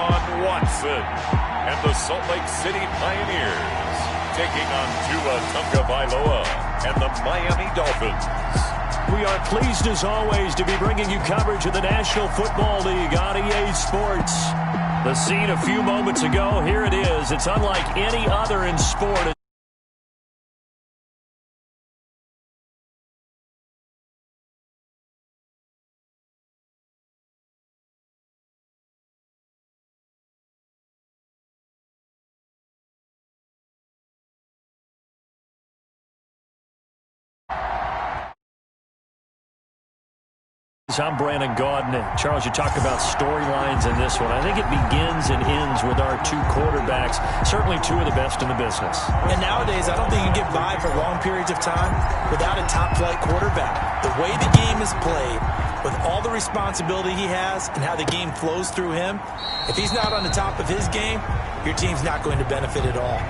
Deshaun Watson and the Salt Lake City Pioneers taking on Tua Tagovailoa and the Miami Dolphins. We are pleased, as always, to be bringing you coverage of the National Football League on EA Sports. The scene a few moments ago, here it is. It's unlike any other in sport. I'm Brandon Gaudin. Charles, you talk about storylines in this one. I think it begins and ends with our two quarterbacks, certainly two of the best in the business. And nowadays, I don't think you can get by for long periods of time without a top-flight quarterback. The way the game is played, with all the responsibility he has and how the game flows through him, if he's not on the top of his game, your team's not going to benefit at all.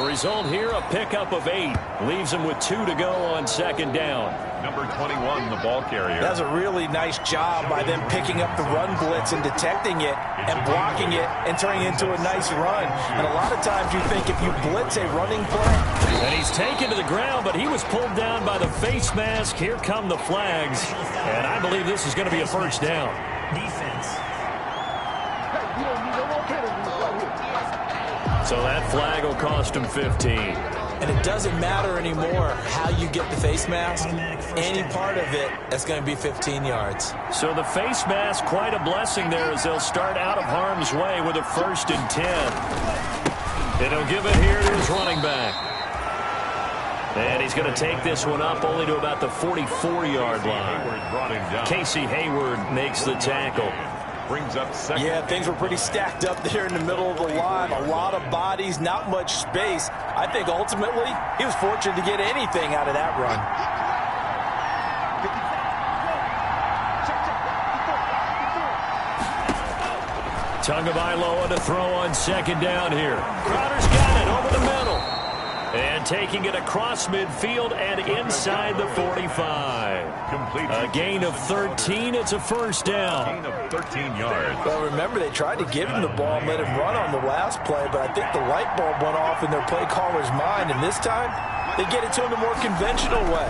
Result here, a pickup of 8. Leaves him with 2 to go on second down. Number 21, the ball carrier. That's a really nice job by them picking up the run blitz and detecting it and blocking it and turning it into a nice run. And a lot of times you think if you blitz a running play. And he's taken to the ground, but he was pulled down by the face mask. Here come the flags. And I believe this is going to be a first down. Defense. So that flag will cost him 15. And it doesn't matter anymore how you get the face mask. Any part of it, that's going to be 15 yards. So the face mask, quite a blessing there as they'll start out of harm's way with a 1st and 10. And he'll give it here to his running back. And he's going to take this one up only to about the 44-yard line. Casey Hayward makes the tackle. Brings up second. Yeah, things were pretty stacked up there in the middle of the line. A lot of bodies, not much space. I think ultimately he was fortunate to get anything out of that run. Tagovailoa to throw on second down here. Crowder's got it over the middle. And taking it across midfield and inside the 45. Complete. A gain of 13. It's a first down. Gain of 13 yards. Well, remember, they tried to give him the ball and let him run on the last play, but I think the light bulb went off in their play caller's mind, and this time they get it to him the more conventional way,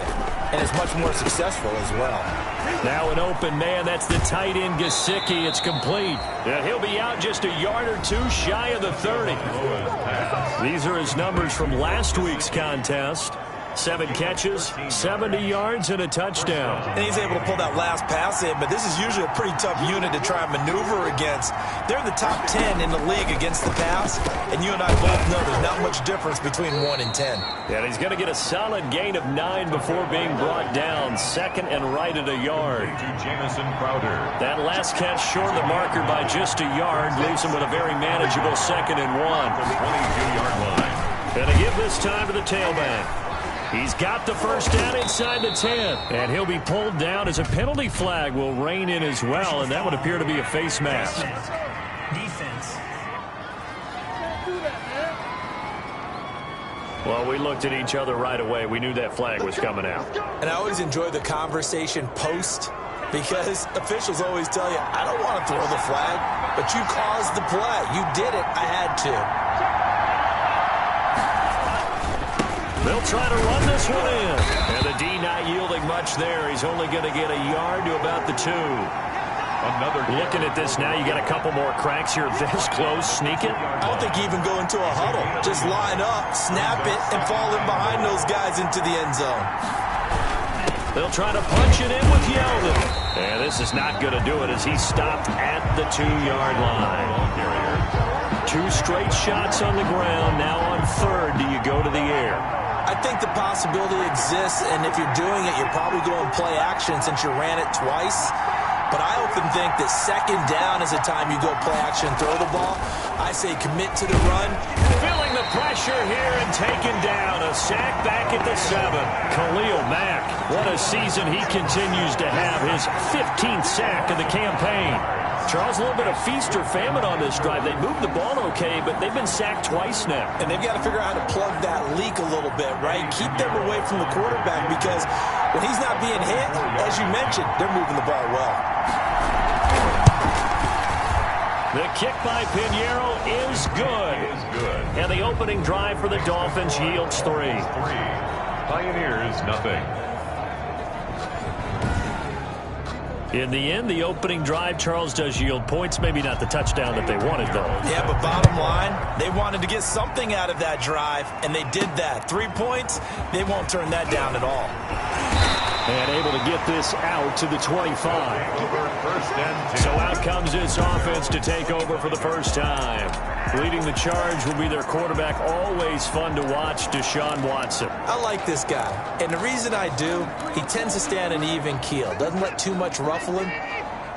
and it's much more successful as well. Now an open man. That's the tight end, Gesicki. It's complete. And he'll be out just a yard or two shy of the 30. These are his numbers from last week's contest. 7 catches, 70 yards, and a touchdown. And he's able to pull that last pass in, but this is usually a pretty tough unit to try and maneuver against. They're in the top 10 in the league against the pass, and you and I both know there's not much difference between 1 and 10. And he's going to get a solid gain of 9 before being brought down. Second and right at a yard. To Jamison Crowder. That last catch short of the marker by just a yard leaves him with a very manageable 2nd and 1. From the 22-yard line. Going to give this time to the tailback. He's got the first down inside the 10. And he'll be pulled down as a penalty flag will rein in as well, and that would appear to be a face mask. Defense. Well, we looked at each other right away. We knew that flag was coming out. And I always enjoy the conversation post, because officials always tell you, I don't want to throw the flag, but you caused the play. You did it. I had to. They'll try to run this one in. And the D not yielding much there. He's only going to get a yard to about the 2. Another. Looking at this now, you got a couple more cracks here this close. Sneak it. I don't think you even go into a huddle. Just line up, snap it, and fall in behind those guys into the end zone. They'll try to punch it in with Yeldon. And this is not going to do it as he's stopped at the 2-yard line. 2 straight shots on the ground. Now on 3rd, do you go to the air? I think the possibility exists, and if you're doing it, you're probably going play action since you ran it twice. But I often think that 2nd down is the time you go play action and throw the ball. I say commit to the run. Filling the pressure here and taken down. A sack back at the 7. Khalil Mack, what a season he continues to have. His 15th sack of the campaign. Charles, a little bit of feast or famine on this drive. They moved the ball okay, but they've been sacked twice now. And they've got to figure out how to plug that leak a little bit, right? Keep them away from the quarterback because when he's not being hit, as you mentioned, they're moving the ball well. The kick by Pinheiro is good. And the opening drive for the Dolphins yields 3. Pioneers, nothing. In the end, the opening drive, Charles, does yield points. Maybe not the touchdown that they wanted, though. Yeah, but bottom line, they wanted to get something out of that drive, and they did that. 3 points, they won't turn that down at all. And able to get this out to the 25. So out comes this offense to take over for the first time. Leading the charge will be their quarterback. Always fun to watch, Deshaun Watson. I like this guy. And the reason I do, he tends to stay on an even keel. Doesn't let too much ruffle him.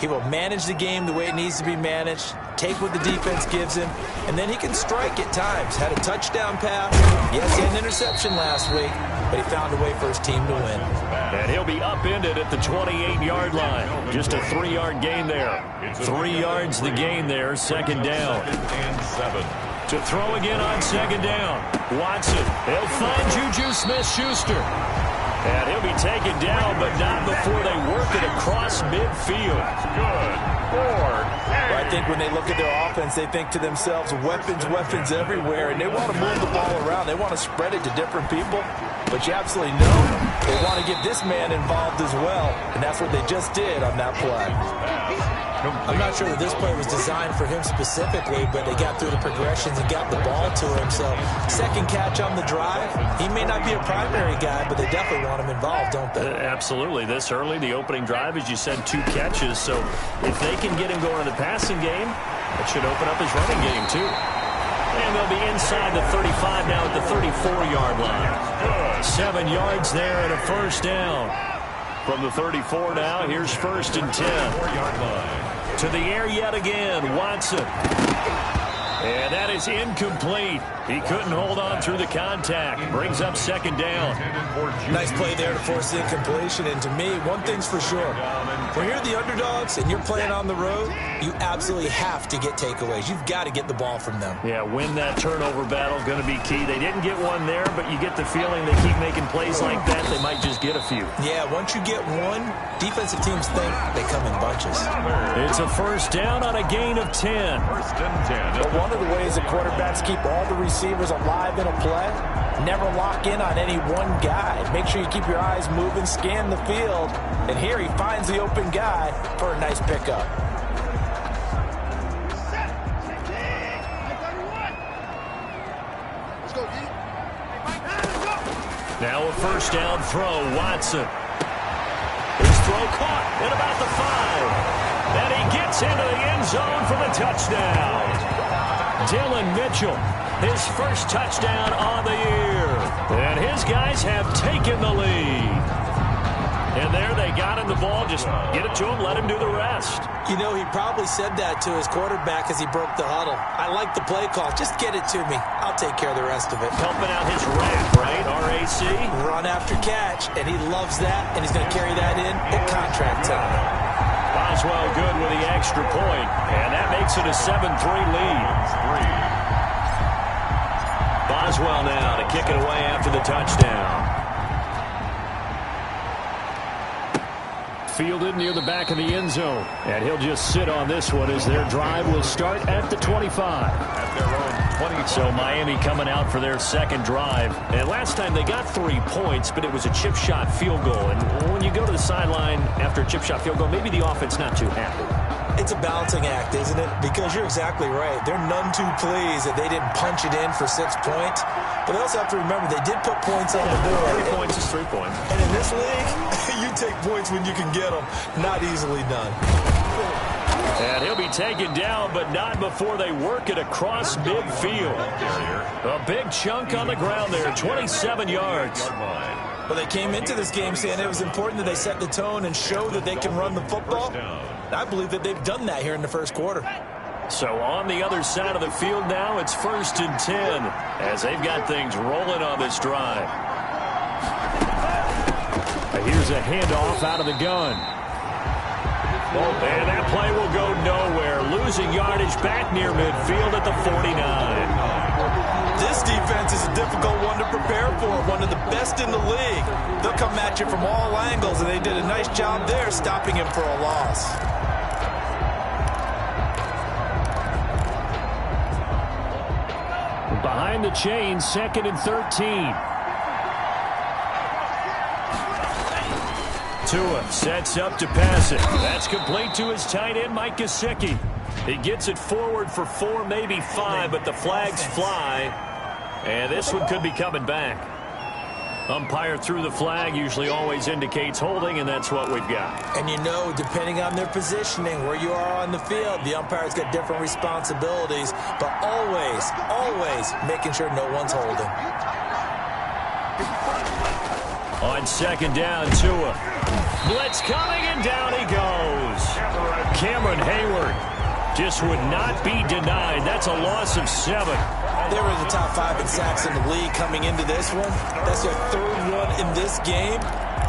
He will manage the game the way it needs to be managed, take what the defense gives him, and then he can strike at times. Had a touchdown pass. Yes, he had an interception last week, but he found a way for his team to win. And he'll be upended at the 28-yard line. Just a 3-yard gain there. 3 yards the gain there, second down. To throw again on second down. Watson, he'll find Juju Smith-Schuster. And he'll be taken down, but not before they work it across midfield. Good. Well, I think when they look at their offense, they think to themselves, weapons everywhere, and they want to move the ball around. They want to spread it to different people. But you absolutely know they want to get this man involved as well, and that's what they just did on that play. I'm not sure that this play was designed for him specifically, but they got through the progressions and got the ball to him. So second catch on the drive. He may not be a primary guy, but they definitely want him involved, don't they? Absolutely. This early, the opening drive, as you said, 2 catches. So if they can get him going in the passing game, it should open up his running game too. And they'll be inside the 35 now at the 34-yard line. 7 yards there and a first down. From the 34 now, here's 1st and 10. 4-yard line. To the air yet again, Watson. And that is incomplete. He couldn't hold on through the contact. Brings up second down. Nice play there to force the incompletion. And to me, one thing's for sure. When you're the underdogs and you're playing on the road, you absolutely have to get takeaways. You've got to get the ball from them. Yeah, win that turnover battle, going to be key. They didn't get one there, but you get the feeling they keep making plays like that, they might just get a few. Yeah, once you get one, defensive teams think they come in bunches. It's a first down on a gain of 10. 1st and 10. But one of the ways the quarterbacks keep all the receivers alive in a play, never lock in on any one guy. Make sure you keep your eyes moving, scan the field, and here he finds the open guy for a nice pickup. Now a first down throw, Watson. His throw caught at about the 5. And he gets into the end zone for the touchdown. Dylan Mitchell, his first touchdown on the year. And his guys have taken the lead. And there they got him the ball. Just get it to him, let him do the rest. You know, he probably said that to his quarterback as he broke the huddle. I like the play call. Just get it to me. I'll take care of the rest of it. Helping out his RAC, right? RAC. Run after catch, and he loves that, and he's going to carry that in at contract time. Boswell good with the extra point, and that makes it a 7-3 lead. Boswell now to kick it away after the touchdown. Fielded near the back of the end zone. And he'll just sit on this one as their drive will start at the 25. At their own 20. So Miami coming out for their second drive. And last time they got 3 points, but it was a chip shot field goal. And when you go to the sideline after a chip shot field goal, maybe the offense not too happy. It's a balancing act, isn't it? Because you're exactly right. They're none too pleased that they didn't punch it in for 6 points. But they also have to remember they did put points on the board. 3 points is 3 points. And in this league, you take points when you can get them. Not easily done. And he'll be taken down, but not before they work it across midfield. A big chunk on the ground there, 27 yards. Well, they came into this game saying it was important that they set the tone and show that they can run the football. I believe that they've done that here in the first quarter. So on the other side of the field now, it's 1st and 10 as they've got things rolling on this drive. Here's a handoff out of the gun. And that play will go nowhere. Losing yardage back near midfield at the 49. This defense is a difficult one to prepare for. One of the best in the league. They'll come at you from all angles, and they did a nice job there stopping him for a loss. Behind the chain, 2nd and 13. Tua sets up to pass it. That's complete to his tight end, Mike Gesicki. He gets it forward for 4, maybe 5, but the flags fly. And this one could be coming back. Umpire threw the flag, usually always indicates holding, and that's what we've got. And you know, depending on their positioning, where you are on the field, the umpire's got different responsibilities, but always making sure no one's holding. On 2nd down, Tua. Blitz coming, and down he goes. Cameron Hayward just would not be denied. That's a loss of 7. They were in the top 5 in sacks in the league coming into this one. That's their 3rd one in this game.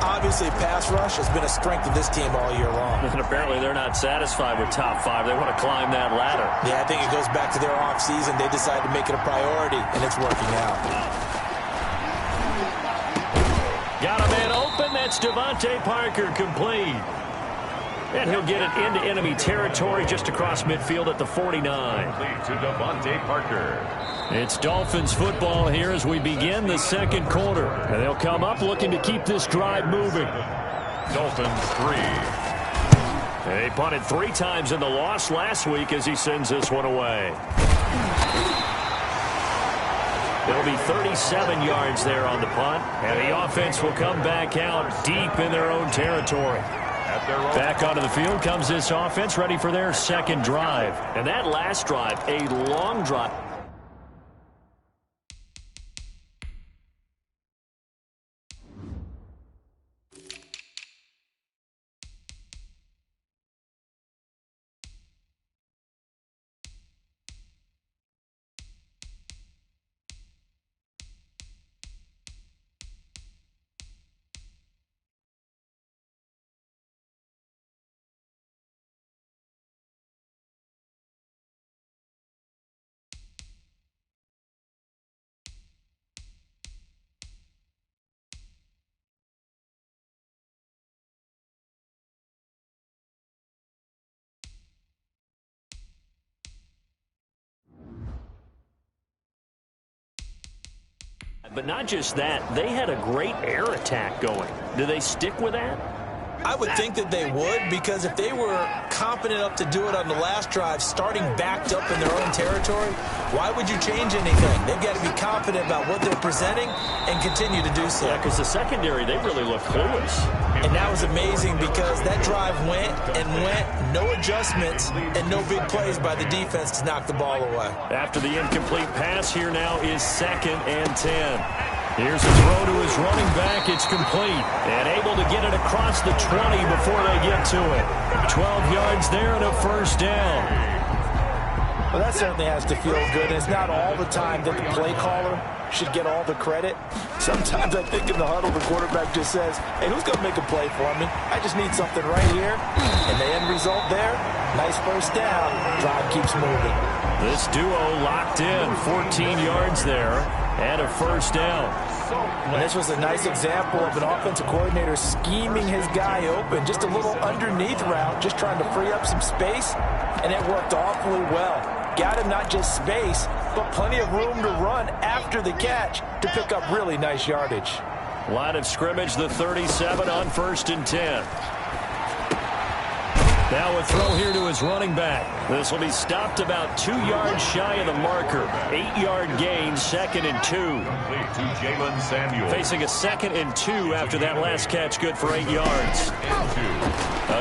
Obviously, pass rush has been a strength of this team all year long. And apparently they're not satisfied with top 5. They want to climb that ladder. Yeah, I think it goes back to their offseason. They decided to make it a priority, and it's working out. Got a man open. That's Devontae Parker, complete. And he'll get it into enemy territory just across midfield at the 49. To Devontae Parker. It's Dolphins football here as we begin the 2nd quarter. And they'll come up looking to keep this drive moving. Dolphins 3. They punted 3 times in the loss last week as he sends this one away. It'll be 37 yards there on the punt, and the offense will come back out deep in their own territory. Back onto the field comes this offense, ready for their 2nd drive. And that last drive, a long drive. But not just that, they had a great air attack going. Do they stick with that? I would think that they would, because if they were confident enough to do it on the last drive, starting backed up in their own territory, why would you change anything? They've got to be confident about what they're presenting and continue to do so. Yeah, because the secondary, they really looked clueless. And that was amazing because that drive went, no adjustments, and no big plays by the defense to knock the ball away. After the incomplete pass, here now is 2nd and 10. Here's a throw to his running back. It's complete. And able to get it across the 20 before they get to it. 12 yards there and a 1st down. Well, that certainly has to feel good. It's not all the time that the play caller should get all the credit. Sometimes I think in the huddle, the quarterback just says, hey, who's going to make a play for me? I just need something right here. And the end result there, nice 1st down. Drive keeps moving. This duo locked in. 14 yards there and a 1st down. And this was a nice example of an offensive coordinator scheming his guy open. Just a little underneath route, just trying to free up some space, and it worked awfully well. Got him not just space, but plenty of room to run after the catch to pick up really nice yardage. Line of scrimmage, the 37 on 1st and 10. Now a throw here to his running back. This will be stopped about 2 yards shy of the marker. 8-yard gain, 2nd and 2. To Jalen Samuel. Facing a 2nd and 2 after that last catch, good for 8 yards.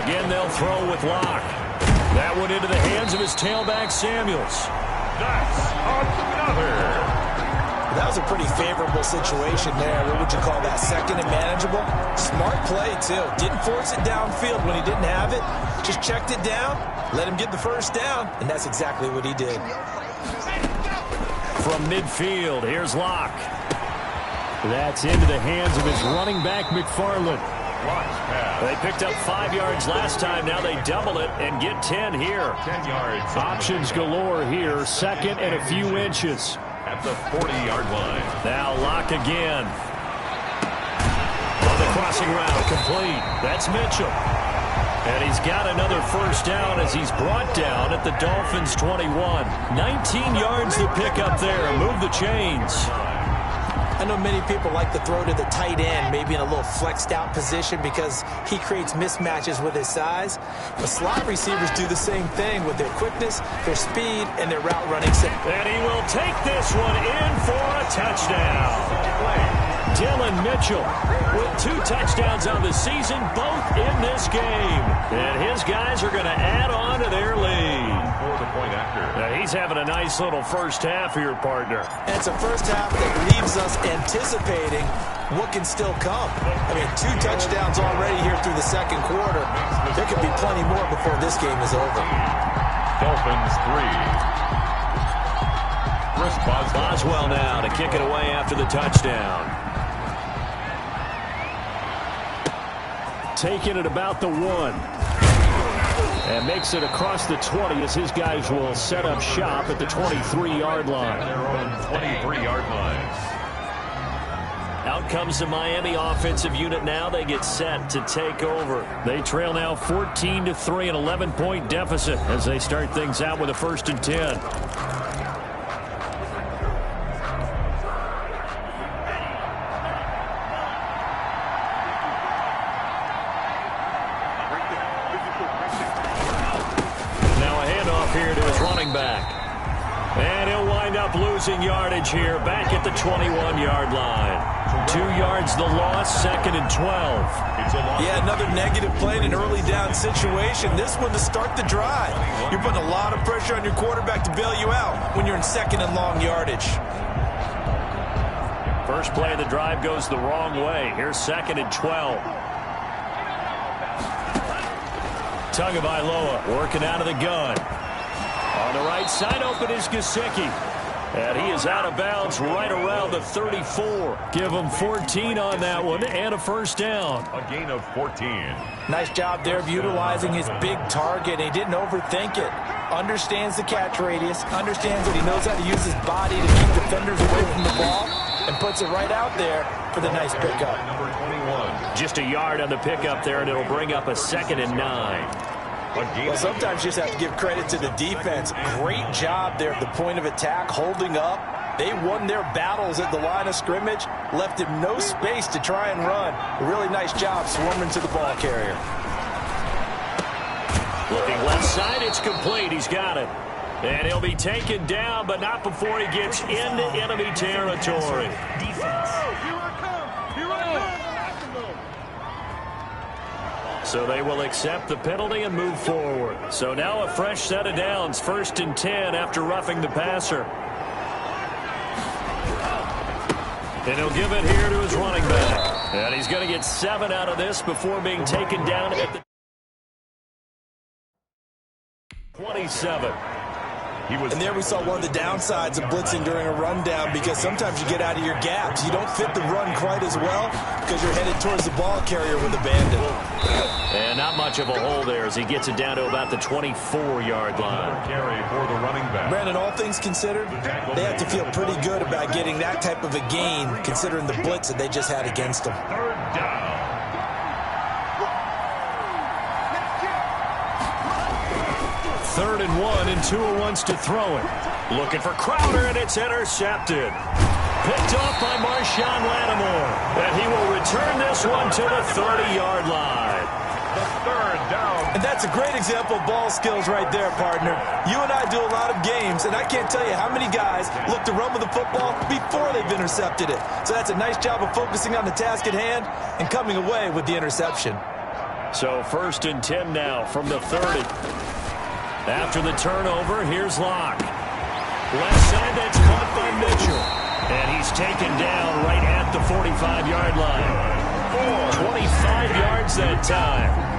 Again, they'll throw with Locke. That one into the hands of his tailback, Samuels. That's another. That was a pretty favorable situation there. What would you call that? Second and manageable? Smart play, too. Didn't force it downfield when he didn't have it. Just checked it down, let him get the first down, and that's exactly what he did. From midfield, here's Locke. That's into the hands of his running back, McFarland. They picked up 5 yards last time. Now they double it and get 10 here. 10 yards. Options galore here. Second and a few inches. At the 40-yard line. Now Locke again. On the crossing route, complete. That's Mitchell. And he's got another first down as he's brought down at the Dolphins' 21. 19 yards to pick up there. Move the chains. I know many people like to throw to the tight end, maybe in a little flexed out position because he creates mismatches with his size. But slot receivers do the same thing with their quickness, their speed, and their route running. And he will take this one in for a touchdown. Dylan Mitchell with 2 touchdowns on the season, both in this game. And his guys are going to add on to their lead. For the point after. Now he's having a nice little first half here, partner. And it's a first half that leaves us anticipating what can still come. I mean, 2 touchdowns already here through the second quarter. There could be plenty more before this game is over. Dolphins 3. Chris Boswell now to kick it away after the touchdown. Taking it about the 1. And makes it across the 20 as his guys will set up shop at the 23-yard line. Their own 23-yard line. Out comes the Miami offensive unit now. They get set to take over. They trail now 14-3, an 11-point deficit as they start things out with a 1st and 10. Losing yardage here, back at the 21-yard line. 2 yards the loss, 2nd and 12. Yeah, another negative play in an early down situation. This one to start the drive. You're putting a lot of pressure on your quarterback to bail you out when you're in 2nd and long yardage. First play of the drive goes the wrong way. Here's 2nd and 12. Tagovailoa working out of the gun. On the right side, open is Gesicki. And he is out of bounds right around the 34. Give him 14 on that one and a first down. A gain of 14. Nice job there of utilizing his big target. He didn't overthink it. Understands the catch radius. Understands that he knows how to use his body to keep defenders away from the ball. And puts it right out there for the nice pickup. Number 21. Just a yard on the pickup there, and it'll bring up a 2nd and 9. Well, sometimes you just have to give credit to the defense. Great job there at the point of attack, holding up. They won their battles at the line of scrimmage, left him no space to try and run. A really nice job swarming to the ball carrier. Looking left side, it's complete. He's got it. And he'll be taken down, but not before he gets into enemy territory. Defense. So they will accept the penalty and move forward. So now a fresh set of downs, 1st and 10 after roughing the passer. And he'll give it here to his running back. And he's going to get 7 out of this before being taken down at the 27. And there we saw one of the downsides of blitzing during a rundown, because sometimes you get out of your gaps. You don't fit the run quite as well because you're headed towards the ball carrier with abandon. And not much of a hole there as he gets it down to about the 24-yard line. Carry for the running back. Brandon, all things considered, they have to feel pretty good about getting that type of a gain considering the blitz that they just had against them. 3rd down. Third and 1, and Tua wants to throw it. Looking for Crowder, and it's intercepted. Picked off by Marshawn Lattimore. And he will return this one to the 30-yard line. The 3rd down. And that's a great example of ball skills right there, partner. You and I do a lot of games, and I can't tell you how many guys look to run with the football before they've intercepted it. So that's a nice job of focusing on the task at hand and coming away with the interception. So 1st and 10 now from the 30. After the turnover, here's Locke. Left side, that's caught by Mitchell. And he's taken down right at the 45-yard line. 25 yards that time.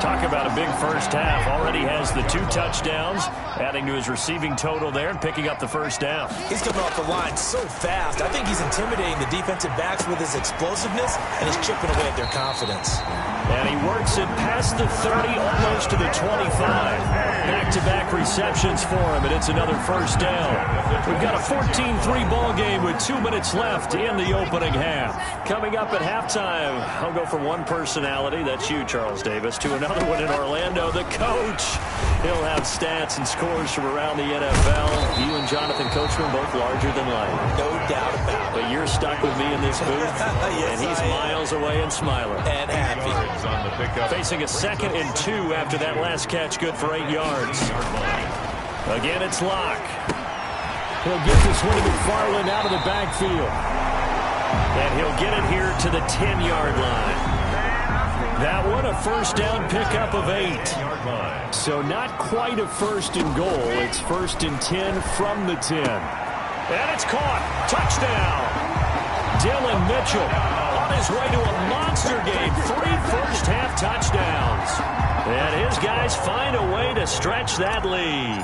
Talk about a big first half. Already has the 2 touchdowns, adding to his receiving total there and picking up the first down. He's coming off the line so fast. I think he's intimidating the defensive backs with his explosiveness, and he's chipping away at their confidence. And he works it past the 30, almost to the 25. Back-to-back receptions for him, and it's another first down. We've got a 14-3 ball game with 2 minutes left in the opening half. Coming up at halftime, I'll go from one personality, that's you, Charles Davis, to another one in Orlando, the coach. He'll have stats and scores from around the NFL. You and Jonathan Coachman both larger than life. No doubt about it. But you're stuck with me in this booth, yes, and he's miles away and smiling. And happy. Facing a 2nd and 2 after that last catch, good for 8 yards. Again, it's Locke. He'll get this one to McFarland out of the backfield. And he'll get it here to the 10-yard line. That one, a first down pickup of 8. So not quite a first and goal. It's 1st and 10 from the 10. And it's caught. Touchdown. Dylan Mitchell on his way to a monster game. 3 first-half touchdowns. And his guys find a way to stretch that lead.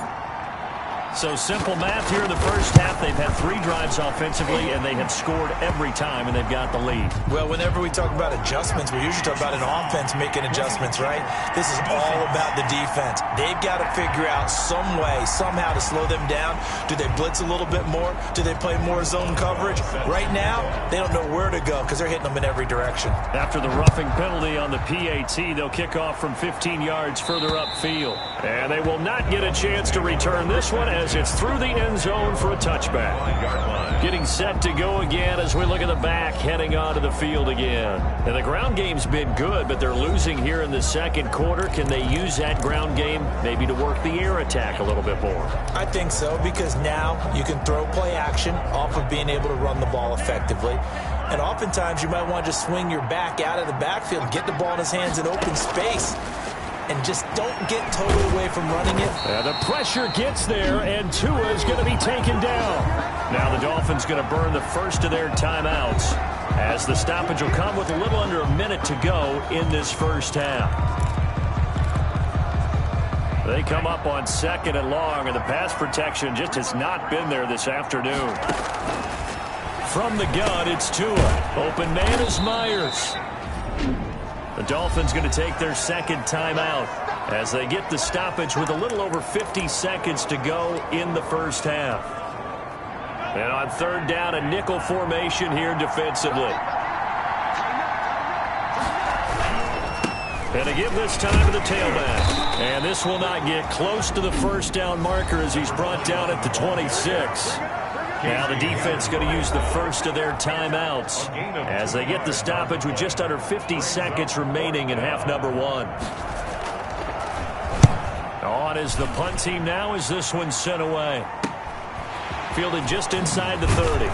So simple math here in the first half. They've had 3 drives offensively, and they have scored every time, and they've got the lead. Well, whenever we talk about adjustments, we usually talk about an offense making adjustments, right? This is all about the defense. They've got to figure out some way, somehow to slow them down. Do they blitz a little bit more? Do they play more zone coverage? Right now, they don't know where to go because they're hitting them in every direction. After the roughing penalty on the PAT, they'll kick off from 15 yards further upfield. And they will not get a chance to return this one as it's through the end zone for a touchback. Getting set to go again as we look at the back heading onto the field again. And the ground game's been good, but they're losing here in the second quarter. Can they use that ground game maybe to work the air attack a little bit more? I think so, because now you can throw play action off of being able to run the ball effectively. And oftentimes you might want to just swing your back out of the backfield, get the ball in his hands in open space, and just don't get totally away from running it. The pressure gets there, and Tua is going to be taken down. Now the Dolphins going to burn the first of their timeouts as the stoppage will come with a little under a minute to go in this first half. They come up on 2nd and long, and the pass protection just has not been there this afternoon. From the gun, it's Tua. Open man is Myers. The Dolphins going to take their 2nd timeout as they get the stoppage with a little over 50 seconds to go in the first half. And on 3rd down, a nickel formation here defensively. And to give this time to the tailback. And this will not get close to the first down marker as he's brought down at the 26. Now the defense going to use the first of their timeouts as they get the stoppage with just under 50 seconds remaining in half number 1. On is the punt team now as this one's sent away. Fielded just inside the 30.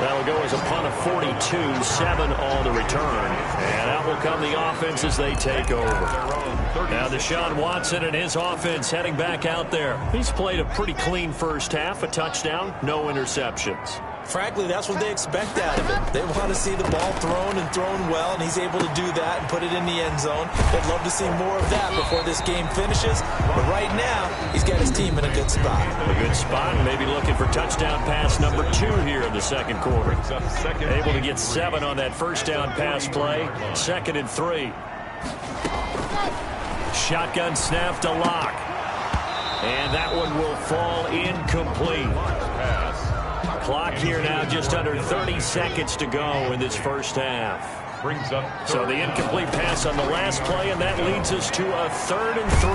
That'll go as a punt of 42, 7 on the return. And out will come the offense as they take over. Now Deshaun Watson and his offense heading back out there. He's played a pretty clean first half, a touchdown, no interceptions. Frankly, that's what they expect out of him. They want to see the ball thrown and thrown well, and he's able to do that and put it in the end zone. They'd love to see more of that before this game finishes. But right now, he's got his team in a good spot. A good spot, maybe looking for touchdown pass number 2 here in the second quarter. Able to get 7 on that first down pass play. 2nd and 3. Shotgun snap to Locke. And that one will fall incomplete. Clock here now, just under 30 seconds to go in this first half. So the incomplete pass on the last play, and that leads us to a 3rd and 3.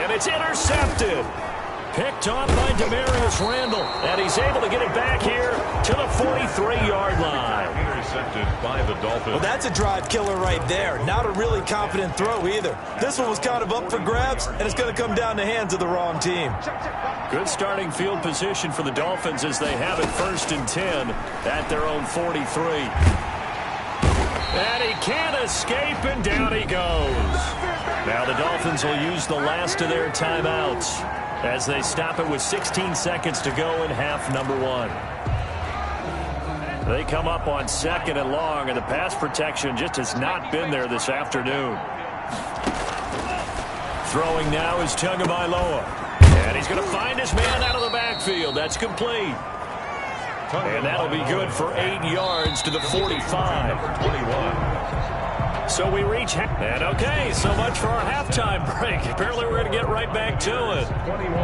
And it's intercepted. Picked off by Demarius Randall, and he's able to get it back here to the 43-yard line. Intercepted by the Dolphins. Well, that's a drive killer right there. Not a really confident throw either. This one was kind of up for grabs, and it's going to come down the hands of the wrong team. Good starting field position for the Dolphins as they have it 1st and 10 at their own 43. And he can't escape, and down he goes. Now the Dolphins will use the last of their timeouts. as they stop it with 16 seconds to go in half number one. They come up on 2nd and long, and the pass protection just has not been there this afternoon. Throwing now is Tagovailoa. And he's going to find his man out of the backfield. That's complete. And that'll be good for 8 yards to the 45. 21. So we reach, and okay, so much for our halftime break. Apparently we're going to get right back to it. 21.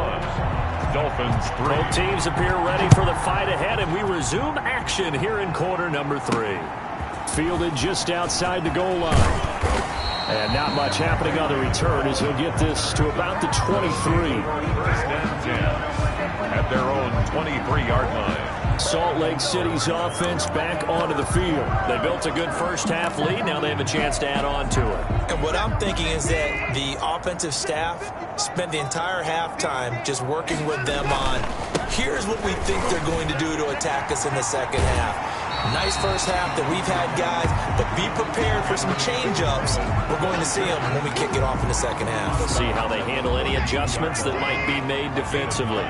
Dolphins 3. Both teams appear ready for the fight ahead, and we resume action here in quarter number 3. Fielded just outside the goal line. And not much happening on the return as he'll get this to about the 23. First and 10 at their own 23-yard line. Salt Lake City's offense back onto the field. They built a good first-half lead. Now they have a chance to add on to it. And what I'm thinking is that the offensive staff spent the entire halftime just working with them on, here's what we think they're going to do to attack us in the second half. Nice first half that we've had, guys, but be prepared for some change-ups. We're going to see them when we kick it off in the second half. We'll see how they handle any adjustments that might be made defensively.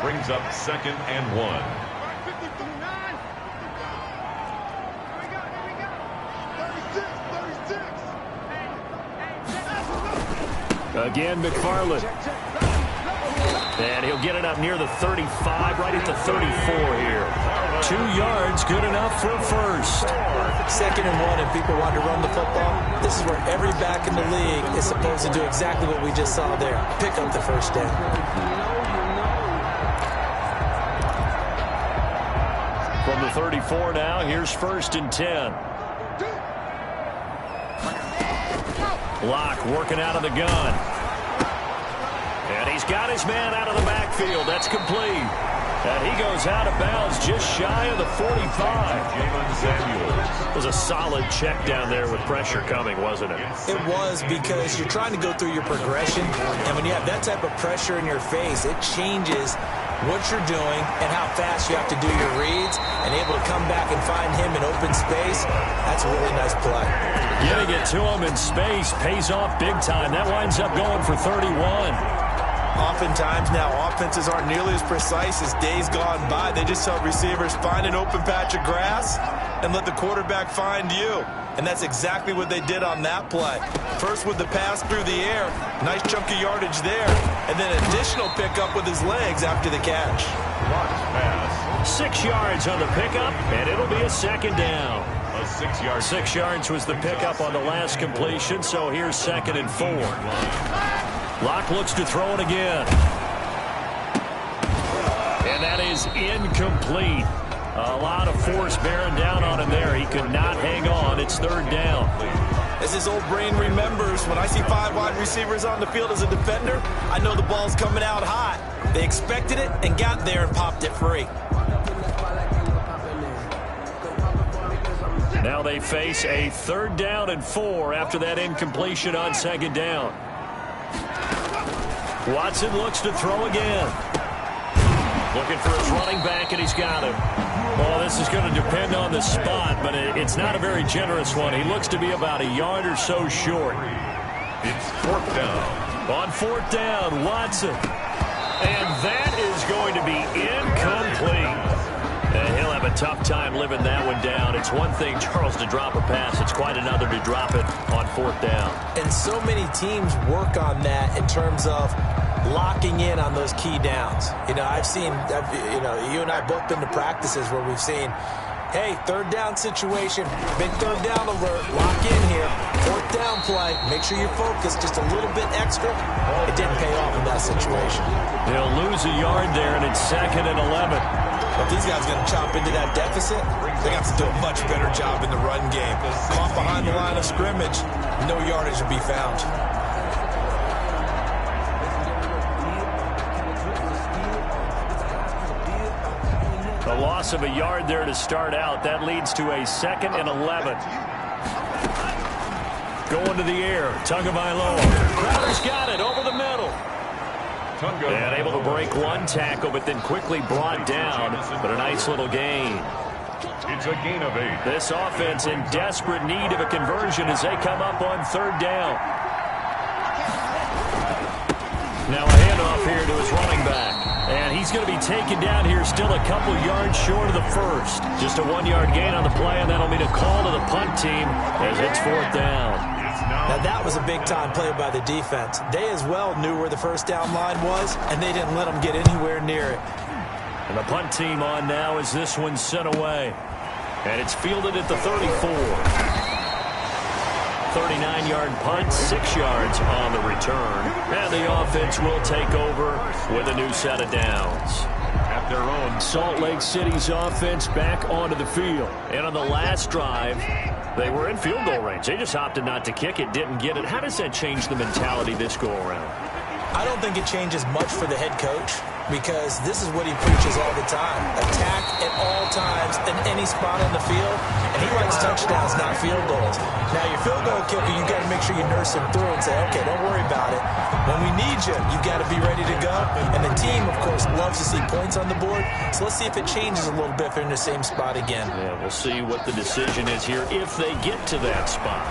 Brings up 2nd and 1. Again, McFarland. And he'll get it up near the 35, right at the 34 here. 2 yards, good enough for a first. 2nd and 1, and people want to run the football. This is where every back in the league is supposed to do exactly what we just saw there. Pick up the first down. From the 34 now, here's 1st and 10. Locke working out of the gun. And he's got his man out of the backfield. That's complete. And he goes out of bounds just shy of the 45. It was a solid check down there with pressure coming, wasn't it? It was, because you're trying to go through your progression, and when you have that type of pressure in your face, it changes what you're doing and how fast you have to do your reads, and able to come back and find him in open space. That's a really nice play. Getting it to him in space pays off big time. That winds up going for 31. Oftentimes now, offenses aren't nearly as precise as days gone by. They just help receivers find an open patch of grass and let the quarterback find you. And that's exactly what they did on that play. First with the pass through the air, nice chunk of yardage there, and then additional pickup with his legs after the catch. Pass. 6 yards on the pickup, and it'll be a 2nd down. A 6 yard. 6 yards was the pickup on the last completion, so here's 2nd and 4. Locke looks to throw it again. And that is incomplete. A lot of force bearing down on him there. He could not hang on. It's 3rd down. As his old brain remembers, when I see 5 wide receivers on the field as a defender, I know the ball's coming out hot. They expected it and got there and popped it free. Now they face a 3rd down and 4 after that incompletion on 2nd down. Watson looks to throw again. Looking for his running back, and he's got him. Well, this is going to depend on the spot, but it's not a very generous one. He looks to be about a yard or so short. It's 4th down. On 4th down, Watson. And that is going to be incomplete. And he'll have a tough time living that one down. It's one thing, Charles, to drop a pass. It's quite another to drop it on 4th down. And so many teams work on that in terms of locking in on those key downs. You know, you and I both been to practices where we've seen, hey, 3rd down situation, big 3rd down alert, lock in here, 4th down play, make sure you focus just a little bit extra. It didn't pay off in that situation. They'll lose a yard there, and it's 2nd and 11. But these guys are going to chop into that deficit. They have to do a much better job in the run game. Caught behind the line of scrimmage, no yardage will be found. A loss of a yard there to start out. That leads to a 2nd and 11. Going to the air. Tagovailoa. Crowder's got it over the middle. And able to break one tackle, but then quickly brought down. But a nice little gain. It's a gain of 8. This offense in desperate need of a conversion as they come up on 3rd down. Now a handoff here to his running back. And he's going to be taken down here still a couple yards short of the first. Just a 1-yard gain on the play, and that'll mean a call to the punt team as it's 4th down. Now that was a big-time play by the defense. They as well knew where the first down line was, and they didn't let them get anywhere near it. And the punt team on now as this one's sent away. And it's fielded at the 34. 39-yard punt, 6 yards on the return. And the offense will take over with a new set of downs. At their own, Salt Lake City's offense back onto the field. And on the last drive, they were in field goal range. They just opted not to kick it, didn't get it. How does that change the mentality this go-around? I don't think it changes much for the head coach, because this is what he preaches all the time. Attack at all times in any spot on the field, and he likes touchdowns, not field goals. Now, your field goal kicker, you've got to make sure you nurse him through and say, okay, don't worry about it. When we need you, you've got to be ready to go. And the team, of course, loves to see points on the board, so let's see if it changes a little bit if they're in the same spot again. Yeah, we'll see what the decision is here if they get to that spot.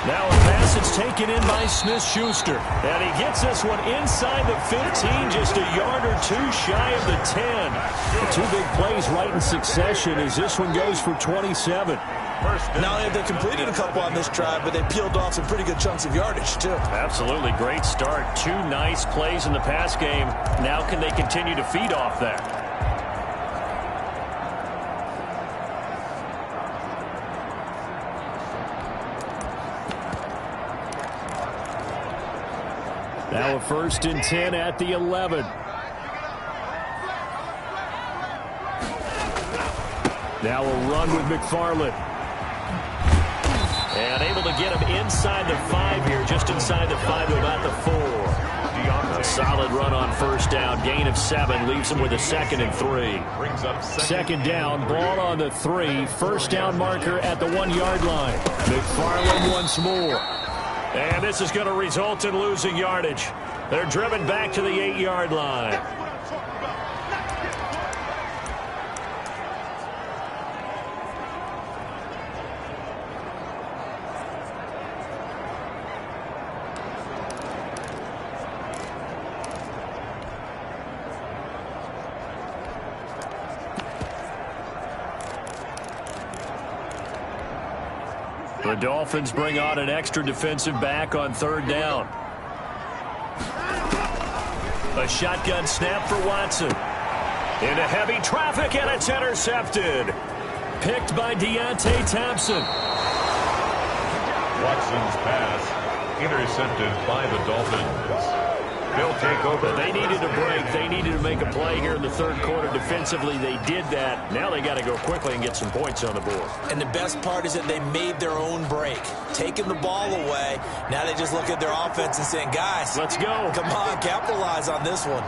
Now a pass that's taken in by Smith-Schuster. And he gets this one inside the 15, just a yard or two shy of the 10. The 2 big plays right in succession as this one goes for 27. Not only have they completed a couple on this drive, but they peeled off some pretty good chunks of yardage, too. Absolutely. Great start. 2 nice plays in the pass game. Now can they continue to feed off that? Now a 1st and 10 at the 11. Now a run with McFarland. And able to get him inside the 5 here, just inside the 5 to about the 4. A solid run on 1st down, gain of 7, leaves him with a 2nd and 3. 2nd down, ball on the 3, 1st down marker at the 1-yard line. McFarland once more. And this is going to result in losing yardage. They're driven back to the 8-yard line. The Dolphins bring on an extra defensive back on 3rd down. A shotgun snap for Watson. Into heavy traffic, and it's intercepted. Picked by Deontay Thompson. Watson's pass intercepted by the Dolphins. They'll take over. They needed a break. They needed to make a play here in the 3rd quarter. Defensively, they did that. Now they got to go quickly and get some points on the board. And the best part is that they made their own break. Taking the ball away. Now they just look at their offense and saying, guys, let's go. Come on, capitalize on this one.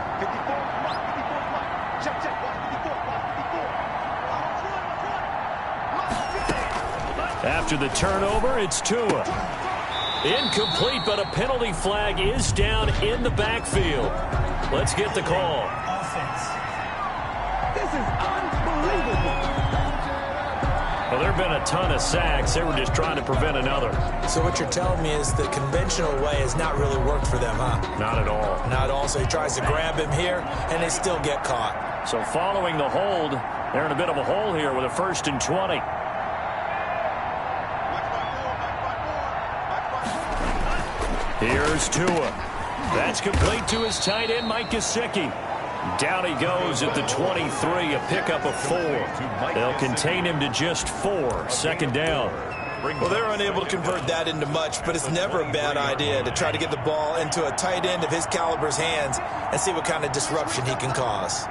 After the turnover, it's Tua. Incomplete, but a penalty flag is down in the backfield. Let's get the call. Offense. This is unbelievable. Well, there have been a ton of sacks. They were just trying to prevent another. So what you're telling me is the conventional way has not really worked for them, huh? Not at all. Not at all. So he tries to grab him here, and they still get caught. So following the hold, they're in a bit of a hole here with a 1st and 20. Here's Tua. That's complete to his tight end, Mike Gesicki. Down he goes at the 23, a pickup of 4. They'll contain him to just 4. 2nd down. Well, they're unable to convert that into much, but it's never a bad idea to try to get the ball into a tight end of his caliber's hands and see what kind of disruption he can cause.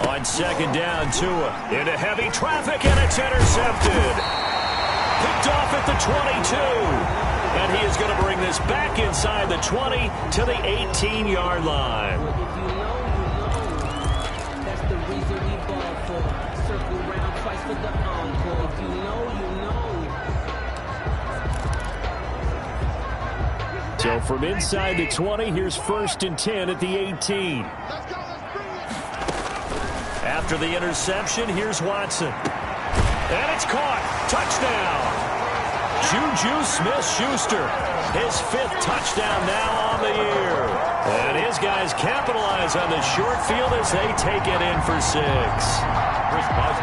On 2nd down, Tua into heavy traffic, and it's intercepted. Picked off at the 22. And he is going to bring this back inside the 20 to the 18-yard line. If you know, that's the reason we ball for. Circle round twice for the encore. If you know, you know. So from inside the 20, here's 1st and 10 at the 18. After the interception, here's Watson. And it's caught. Touchdown. Juju Smith-Schuster. His 5th touchdown now on the year. And his guys capitalize on the short field as they take it in for 6.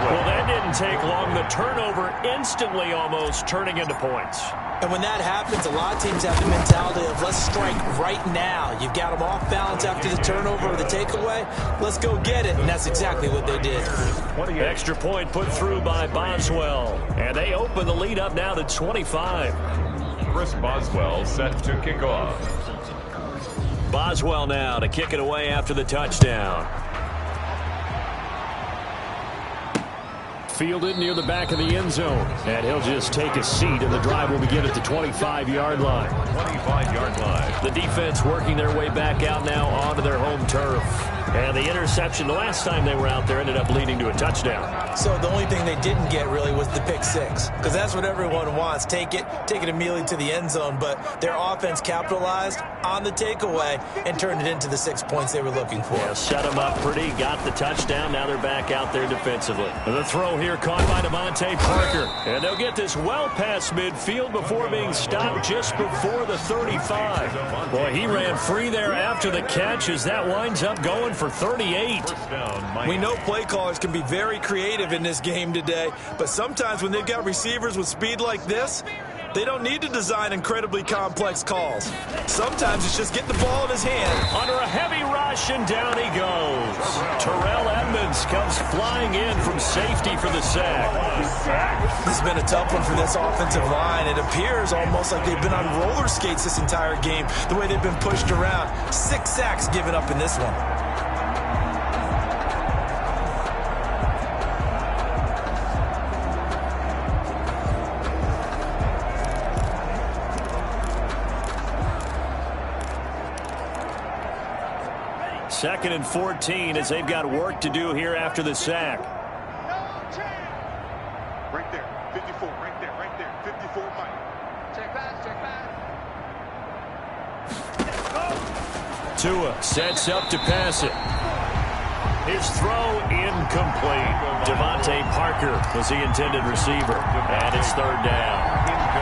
Well, that didn't take long. The turnover instantly almost turning into points. And when that happens, a lot of teams have the mentality of let's strike right now. You've got them off balance after the turnover or the takeaway. Let's go get it. And that's exactly what they did. Extra point put through by Boswell. And they open the lead up now to 25. Chris Boswell set to kick off. Boswell now to kick it away after the touchdown. Fielded near the back of the end zone. And he'll just take a seat, and the drive will begin at the 25-yard line. 25-yard line. The defense working their way back out now onto their home turf. And the interception the last time they were out there ended up leading to a touchdown. So the only thing they didn't get really was the pick 6. Because that's what everyone wants. Take it immediately to the end zone. But their offense capitalized on the takeaway and turned it into the 6 points they were looking for. Yeah, set them up pretty, got the touchdown. Now they're back out there defensively. And the throw here caught by Devontae Parker. And they'll get this well past midfield before being stopped just before the 35. Boy, he ran free there after the catch as that winds up going for 38. We know play callers can be very creative in this game today, but sometimes when they've got receivers with speed like this, they don't need to design incredibly complex calls. Sometimes it's just get the ball in his hand. Under a heavy rush, and down he goes. Terrell Edmonds comes flying in from safety for the sack. This has been a tough one for this offensive line. It appears almost like they've been on roller skates this entire game, the way they've been pushed around. 6 sacks given up in this one. Second and 14 as they've got work to do here after the sack. Right there, 54, right there, 54, Mike. Check back. Tua sets up to pass it. His throw incomplete. Devontae Parker was the intended receiver. And it's 3rd down.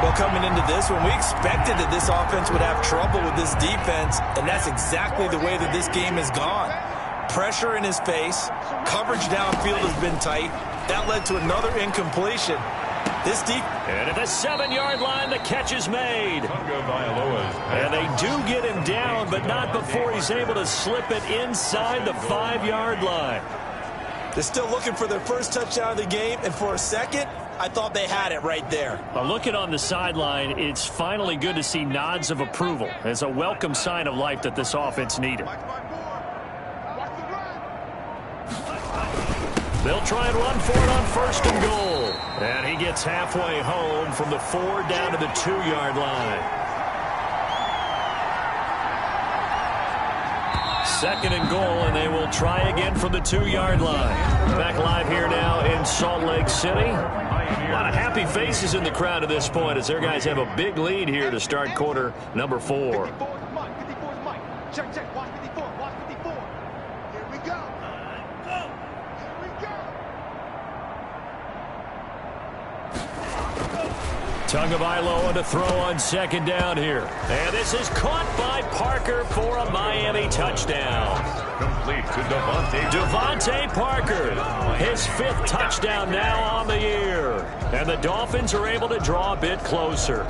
Well, coming into this one, we expected that this offense would have trouble with this defense, and that's exactly the way that this game has gone. Pressure in his face, coverage downfield has been tight. That led to another incompletion. And at the 7-yard line, the catch is made. And they do get him down, but not before he's able to slip it inside the 5-yard line. They're still looking for their first touchdown of the game, and for a second, I thought they had it right there. Well, looking on the sideline, it's finally good to see nods of approval. It's a welcome sign of life that this offense needed. They'll try and run for it on 1st and goal. And he gets halfway home from the 4 down to the 2-yard line. 2nd and goal, and they will try again from the 2-yard line. Back live here now in Salt Lake City. A lot of happy faces in the crowd at this point as their guys have a big lead here to start quarter number 4. 54 is Mike. Check. Watch 54. Here we go. Tagovailoa to throw on 2nd down here. And this is caught by Parker for a Miami touchdown. Complete to Devontae Parker. His 5th touchdown now on the year. And the Dolphins are able to draw a bit closer.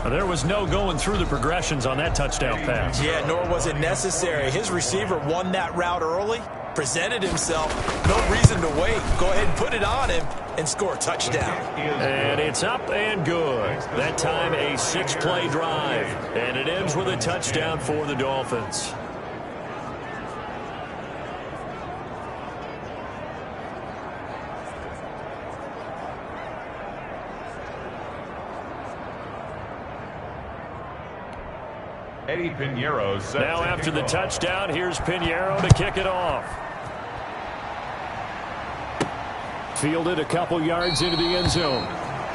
There was no going through the progressions on that touchdown pass. Yeah, nor was it necessary. His receiver won that route early, presented himself. No reason to wait. Go ahead and put it on him and score a touchdown. And it's up and good. That time a 6-play drive. And it ends with a touchdown for the Dolphins. Eddie Pinheiro. Now after the touchdown, here's Pinheiro to kick it off. Fielded a couple yards into the end zone.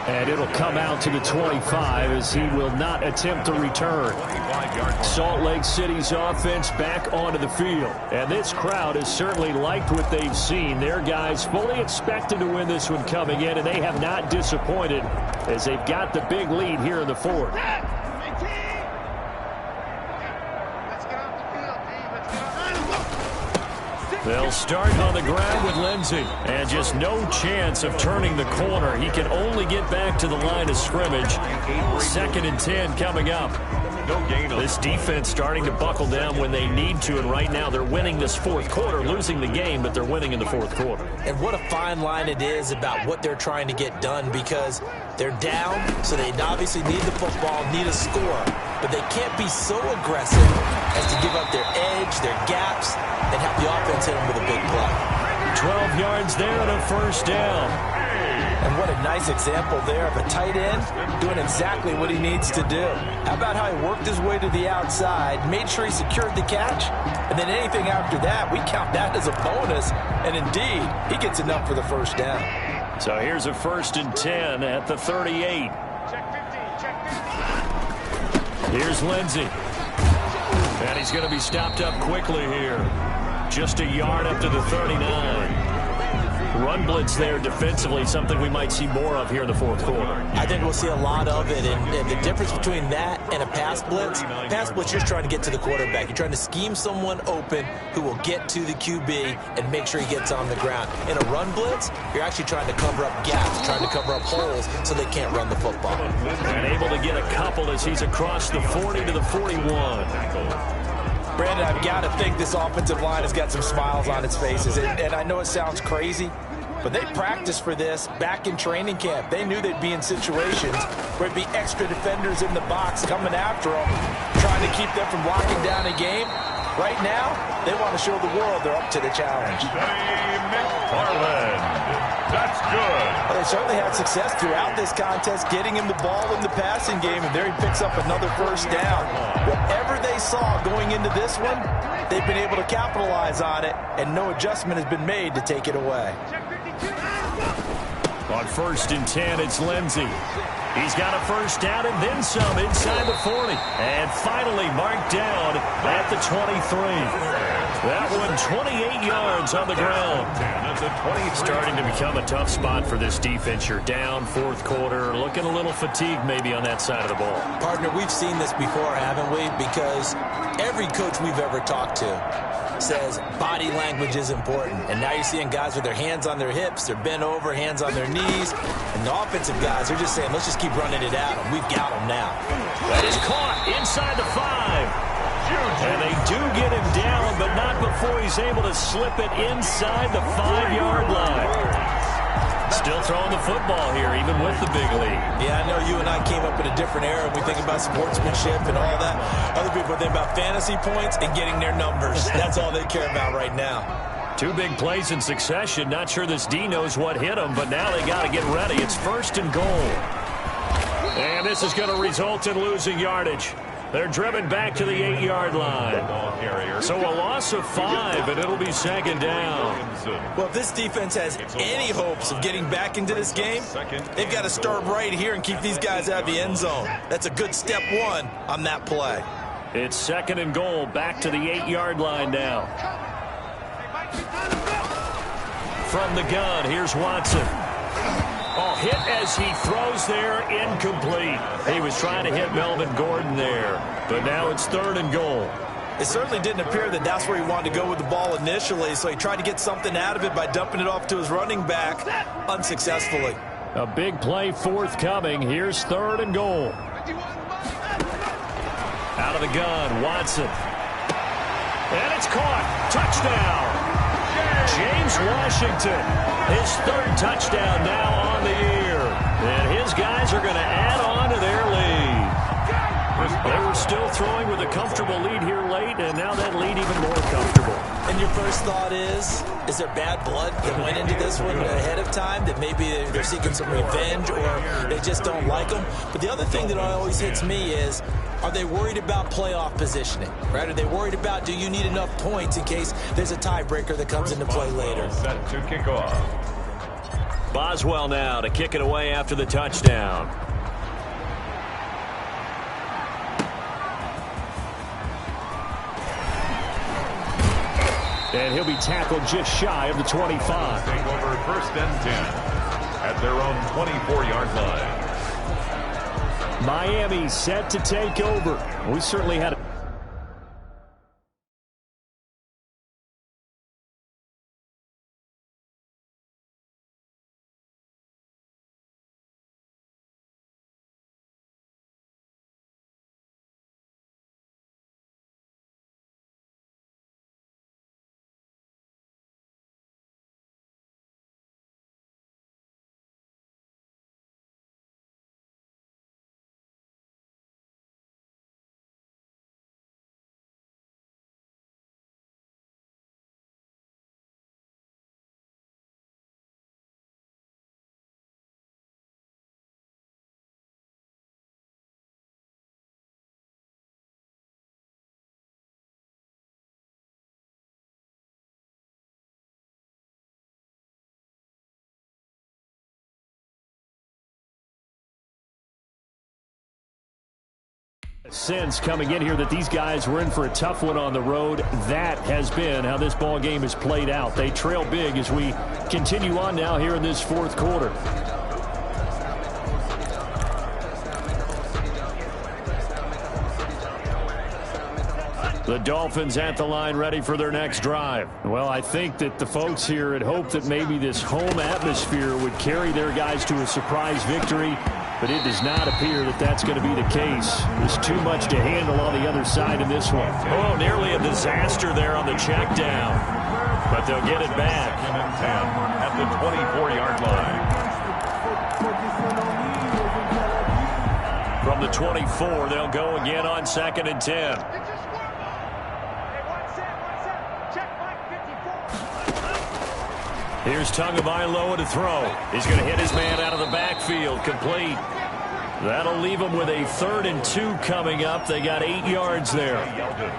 And it'll come out to the 25 as he will not attempt to return. Salt Lake City's offense back onto the field. And this crowd has certainly liked what they've seen. Their guys fully expected to win this one coming in, and they have not disappointed as they've got the big lead here in the fourth. They'll start on the ground with Lindsey. And just no chance of turning the corner. He can only get back to the line of scrimmage. 2nd and 10 coming up. This defense starting to buckle down when they need to, and right now they're winning this fourth quarter, losing the game, but they're winning in the fourth quarter. And what a fine line it is about what they're trying to get done, because they're down, so they obviously need the football, need a score, but they can't be so aggressive as to give up their edge, their gaps, and have the offense hit them with a big play. 12 yards there and a first down. And what a nice example there of a tight end doing exactly what he needs to do. How about how he worked his way to the outside, made sure he secured the catch, and then anything after that, we count that as a bonus. And indeed, he gets enough for the first down. So here's a 1st and 10 at the 38. Here's Lindsey. And he's going to be stopped up quickly here. Just a yard up to the 39. Run blitz there defensively, something we might see more of here in the fourth quarter. I think we'll see a lot of it, and the difference between that and a pass blitz, you're just trying to get to the quarterback. You're trying to scheme someone open who will get to the QB and make sure he gets on the ground. In a run blitz, you're actually trying to cover up gaps, trying to cover up holes so they can't run the football. And able to get a couple as he's across the 40 to the 41. Brandon, I've got to think this offensive line has got some smiles on its faces. And I know it sounds crazy, but they practiced for this back in training camp. They knew they'd be in situations where it'd be extra defenders in the box coming after them, trying to keep them from locking down a game. Right now, they want to show the world they're up to the challenge. That's good. Well, they certainly had success throughout this contest, getting him the ball in the passing game, and there he picks up another first down. Whatever they saw going into this one, they've been able to capitalize on it, and no adjustment has been made to take it away. On 1st and 10, it's Lindsey. He's got a first down and then some inside the 40. And finally marked down at the 23. That one 28 yards on the ground. Starting to become a tough spot for this defense. You're down fourth quarter, looking a little fatigued maybe on that side of the ball. Partner, we've seen this before, haven't we? Because every coach we've ever talked to says body language is important. And now you're seeing guys with their hands on their hips, they're bent over, hands on their knees. And the offensive guys are just saying, let's just keep running it at them. We've got them now. That is caught inside the 5. And they do get him down, but not before he's able to slip it inside the 5-yard line. Still throwing the football here, even with the big lead. Yeah, I know you and I came up in a different era. We think about sportsmanship and all that. Other people think about fantasy points and getting their numbers. That's all they care about right now. 2 big plays in succession. Not sure this D knows what hit him, but now they got to get ready. It's 1st and goal. And this is going to result in losing yardage. They're driven back to the 8-yard line. So a loss of 5, and it'll be 2nd down. Well, if this defense has any hopes of getting back into this game, they've got to start right here and keep these guys out of the end zone. That's a good step 1 on that play. It's 2nd and goal, back to the 8-yard line now. From the gun, here's Watson. Oh, hit as he throws there, incomplete. He was trying to hit Melvin Gordon there, but now it's 3rd and goal. It certainly didn't appear that that's where he wanted to go with the ball initially, so he tried to get something out of it by dumping it off to his running back unsuccessfully. A big play forthcoming. Here's 3rd and goal. Out of the gun, Watson. And it's caught. Touchdown. James Washington, his 3rd touchdown now on the year. And his guys are going to add on to their lead. They were still throwing with a comfortable lead here late, and now that lead even more comfortable. And your first thought is there bad blood that went into this one ahead of time, that maybe they're seeking some revenge or they just don't like them? But the other thing that always hits me is, are they worried about playoff positioning? Right? Are they worried about, do you need enough points in case there's a tiebreaker that comes into play later? Set to kick off. Boswell now to kick it away after the touchdown. And he'll be tackled just shy of the 25. Take over 1st and 10 at their own 24-yard line. Miami set to take over. We certainly had a sense coming in here that these guys were in for a tough one on the road. That has been how this ball game has played out. They trail big as we continue on now here in this 4th quarter. The Dolphins at the line ready for their next drive. Well, I think that the folks here had hoped that maybe this home atmosphere would carry their guys to a surprise victory, but it does not appear that that's going to be the case. There's too much to handle on the other side in this one. Oh, nearly a disaster there on the check down, but they'll get it back. 2nd and 10 at the 24-yard line. From the 24, they'll go again on 2nd and 10. Here's Tagovailoa to throw. He's going to hit his man out of the backfield. Complete. That'll leave him with a 3rd and 2 coming up. They got 8 yards there.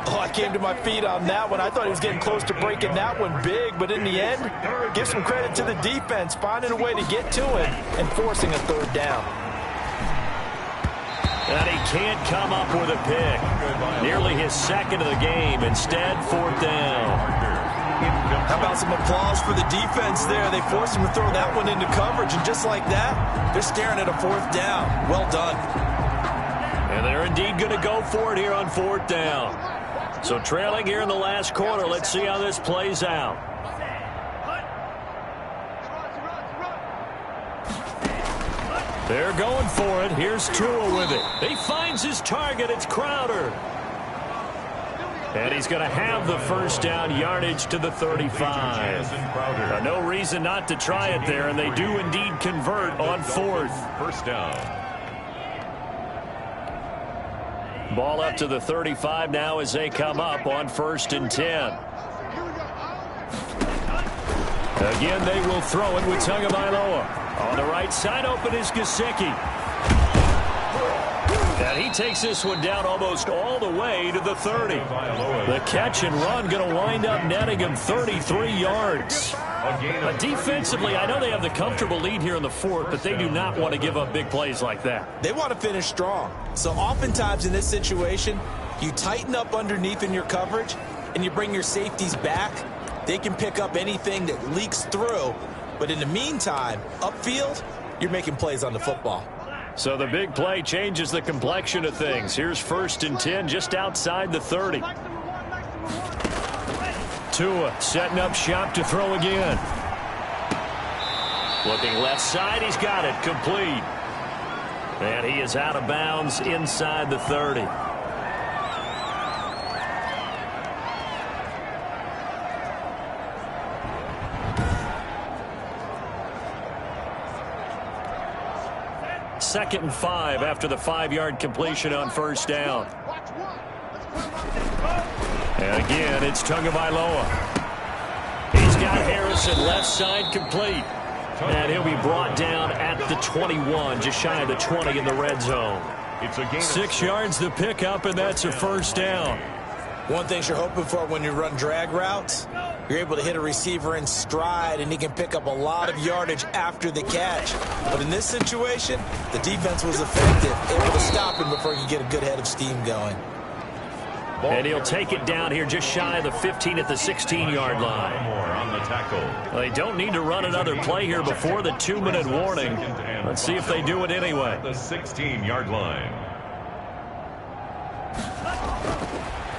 Oh, I came to my feet on that one. I thought he was getting close to breaking that one big, but in the end, give some credit to the defense, finding a way to get to it and forcing a 3rd down. And he can't come up with a pick. Nearly his 2nd of the game. Instead, 4th down. How about some applause for the defense there? They forced him to throw that one into coverage, and just like that, they're staring at a 4th down. Well done. And they're indeed going to go for it here on 4th down. So trailing here in the last quarter. Let's see how this plays out. They're going for it. Here's Tua with it. He finds his target. It's Crowder. And he's going to have the 1st down, yardage to the 35. No reason not to try it there, and they do indeed convert on 4th. 1st down. Ball up to the 35 now as they come up on 1st and 10. Again, they will throw it with Tagovailoa. On the right side, open is Gesicki. And he takes this one down almost all the way to the 30. The catch and run going to wind up netting him 33 yards. Defensively, I know they have the comfortable lead here in the 4th, but they do not want to give up big plays like that. They want to finish strong. So oftentimes in this situation, you tighten up underneath in your coverage, and you bring your safeties back. They can pick up anything that leaks through. But in the meantime, upfield, you're making plays on the football. So the big play changes the complexion of things. Here's 1st and 10 just outside the 30. Tua setting up shop to throw again. Looking left side, he's got it. Complete. And he is out of bounds inside the 30. Second and 5 after the 5-yard completion on 1st down. And again, it's Tagovailoa. He's got Harrison left side complete. And he'll be brought down at the 21, just shy of the 20 in the red zone. 6 yards the pickup, and that's a 1st down. One thing you're hoping for when you run drag routes, you're able to hit a receiver in stride, and he can pick up a lot of yardage after the catch. But in this situation, the defense was effective, able to stop him before he could get a good head of steam going. And he'll take it down here just shy of the 15 at the 16-yard line. On the tackle. Well, they don't need to run another play here before the 2-minute warning. Let's see if they do it anyway. The 16-yard line.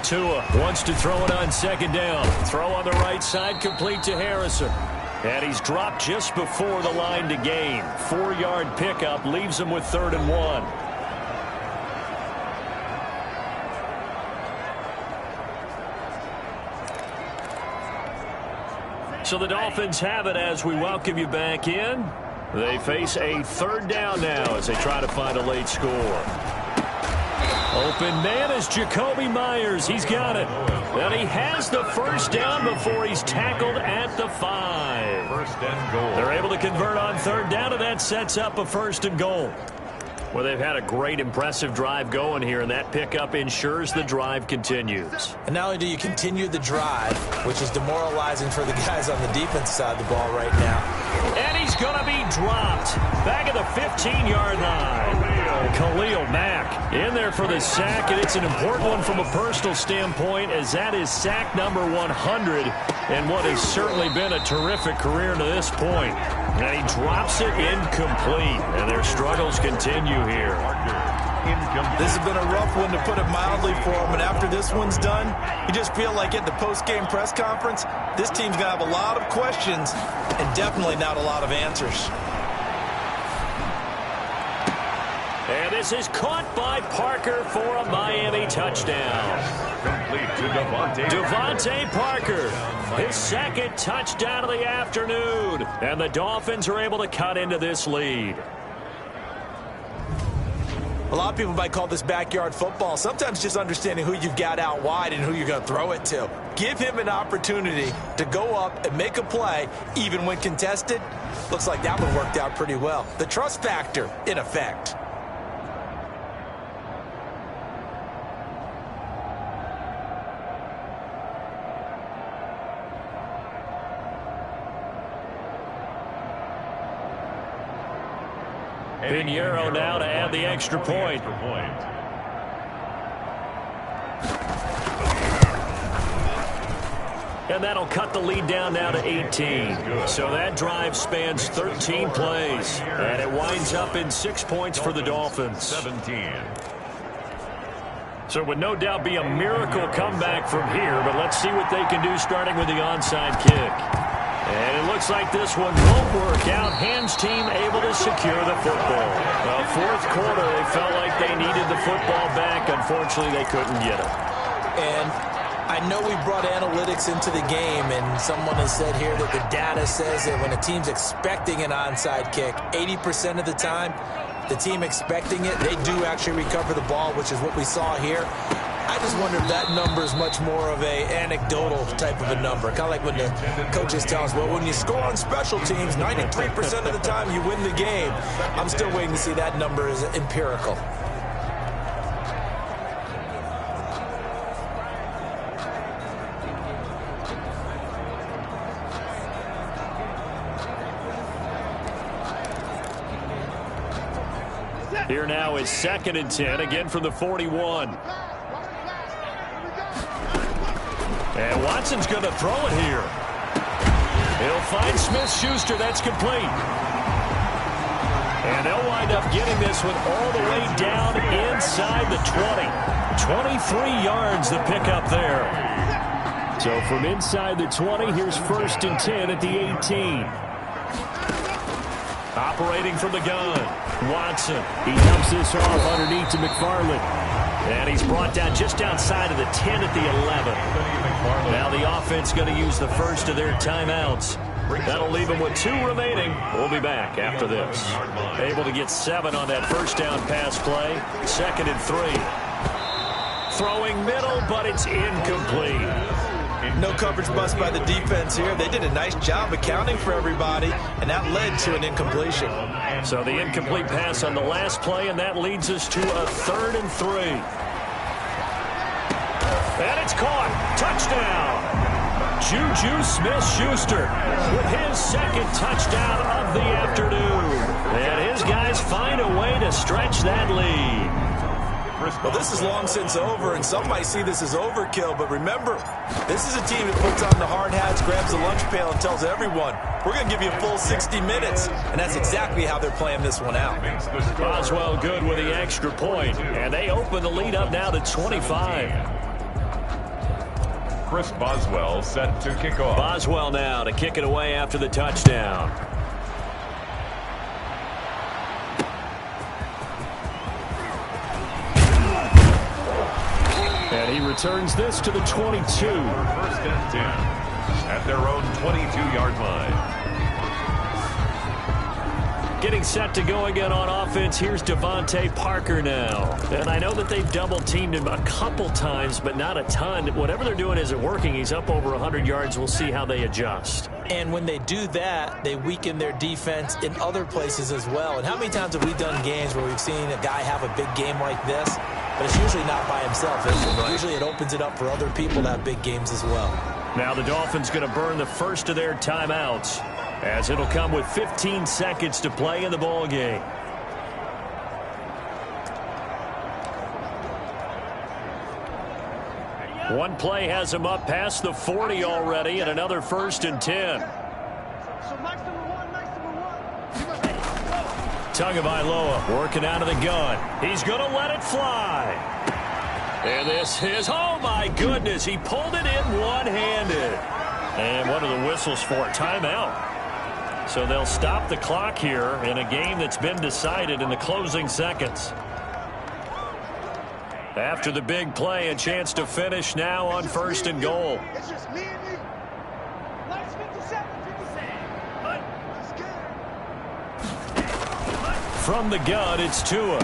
Tua wants to throw it on second down. Throw on the right side, complete to Harrison. And he's dropped just before the line to gain. 4-yard pickup leaves him with 3rd and 1. So the Dolphins have it as we welcome you back in. They face a 3rd down now as they try to find a late score. Open man is Jacoby Myers. He's got it. And he has the 1st down before he's tackled at the 5. 1st and goal. They're able to convert on 3rd down, and that sets up a 1st and goal. Well, they've had a great, impressive drive going here, and that pickup ensures the drive continues. And not only do you continue the drive, which is demoralizing for the guys on the defense side of the ball right now. And he's going to be dropped. Back at the 15-yard line. Khalil Mack in there for the sack, and it's an important one from a personal standpoint, as that is sack number 100 and what has certainly been a terrific career to this point. And he drops it incomplete, and their struggles continue here. This has been a rough one, to put it mildly, for him, and after this one's done, you just feel like at the post-game press conference, this team's going to have a lot of questions and definitely not a lot of answers. And this is caught by Parker for a Miami touchdown. Complete to Devontae Parker, his 2nd touchdown of the afternoon. And the Dolphins are able to cut into this lead. A lot of people might call this backyard football. Sometimes just understanding who you've got out wide and who you're going to throw it to. Give him an opportunity to go up and make a play, even when contested. Looks like that one worked out pretty well. The trust factor, in effect. Pinheiro now to add the extra point. And that'll cut the lead down now to 18. So that drive spans 13 plays. And it winds up in 6 points for the Dolphins. 17. So it would no doubt be a miracle comeback from here, but let's see what they can do starting with the onside kick. And it looks like this one won't work out. Ham's team able to secure the football. Well, 4th quarter, they felt like they needed the football back. Unfortunately, they couldn't get it. And I know we brought analytics into the game, and someone has said here that the data says that when a team's expecting an onside kick, 80% of the time, the team expecting it, they do actually recover the ball, which is what we saw here. I just wonder if that number is much more of a anecdotal type of a number. Kind of like when the coaches tell us, well, when you score on special teams, 93% of the time you win the game. I'm still waiting to see that number is empirical. Here now is 2nd and 10, again from the 41. And Watson's going to throw it here. He'll find Smith-Schuster. That's complete. And they'll wind up getting this one all the way down inside the 20. 23 yards the pickup there. So from inside the 20, here's 1st and 10 at the 18. Operating from the gun, Watson. He dumps this off underneath to McFarland. And he's brought down just outside of the 10 at the 11. Now the offense going to use the first of their timeouts. That'll leave them with 2 remaining. We'll be back after this. Able to get 7 on that 1st down pass play. 2nd and 3. Throwing middle, but it's incomplete. No coverage bust by the defense here. They did a nice job accounting for everybody, and that led to an incompletion. So the incomplete pass on the last play, and that leads us to a 3rd and 3. And it's caught. Touchdown. Juju Smith-Schuster with his second touchdown of the afternoon. And his guys find a way to stretch that lead. Well, this is long since over, and some might see this as overkill, but remember, this is a team that puts on the hard hats, grabs the lunch pail, and tells everyone, we're going to give you a full 60 minutes, and that's exactly how they're playing this one out. Boswell good with the extra point, and they open the lead up now to 25. Chris Boswell set to kick off. Boswell now to kick it away after the touchdown. And he returns this to the 22. First and 10 at their own 22-yard line. Getting set to go again on offense. Here's Devontae Parker now. And I know that they've double-teamed him a couple times, but not a ton. Whatever they're doing isn't working. He's up over 100 yards. We'll see how they adjust. And when they do that, they weaken their defense in other places as well. And how many times have we done games where we've seen a guy have a big game like this? But it's usually not by himself, is it? Usually it opens it up for other people to have big games as well. Now the Dolphins going to burn the first of their timeouts, as it'll come with 15 seconds to play in the ball game. One play has him up past the 40 already, and another first and 10. Tagovailoa working out of the gun. He's going to let it fly. And this is, oh my goodness, he pulled it in one-handed. And what are the whistles for? Timeout. So they'll stop the clock here in a game that's been decided in the closing seconds. After the big play, a chance to finish now on first and goal. It's just me and you. Last 57, 57. From the gun, it's Tua.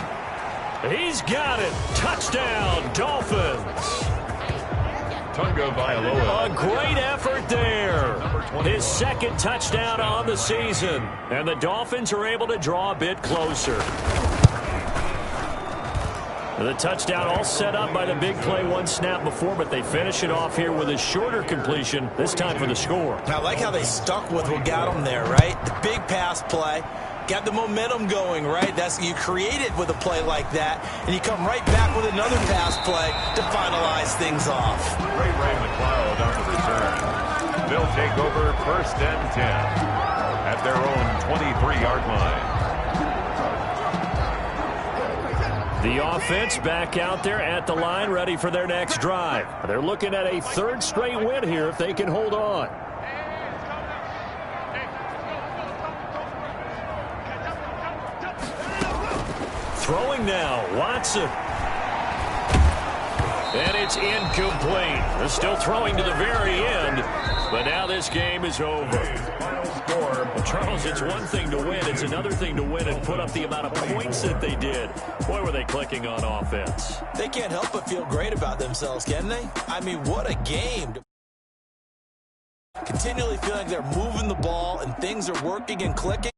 He's got it. Touchdown, Dolphins. Tagovailoa. A great effort there. His second touchdown on the season. And the Dolphins are able to draw a bit closer. The touchdown all set up by the big play one snap before, but they finish it off here with a shorter completion, this time for the score. I like how they stuck with what got them there, right? The big pass play. Got the momentum going, right? You create it with a play like that, and you come right back with another pass play to finalize things off. Ray McLeod on the return. They'll take over first and 10 at their own 23-yard line. The offense back out there at the line, ready for their next drive. They're looking at a third straight win here if they can hold on. Throwing now, Watson. And it's incomplete. They're still throwing to the very end, but now this game is over. Charles, it's one thing to win. It's another thing to win and put up the amount of points that they did. Boy, were they clicking on offense. They can't help but feel great about themselves, can they? I mean, what a game. Continually feel like they're moving the ball and things are working and clicking.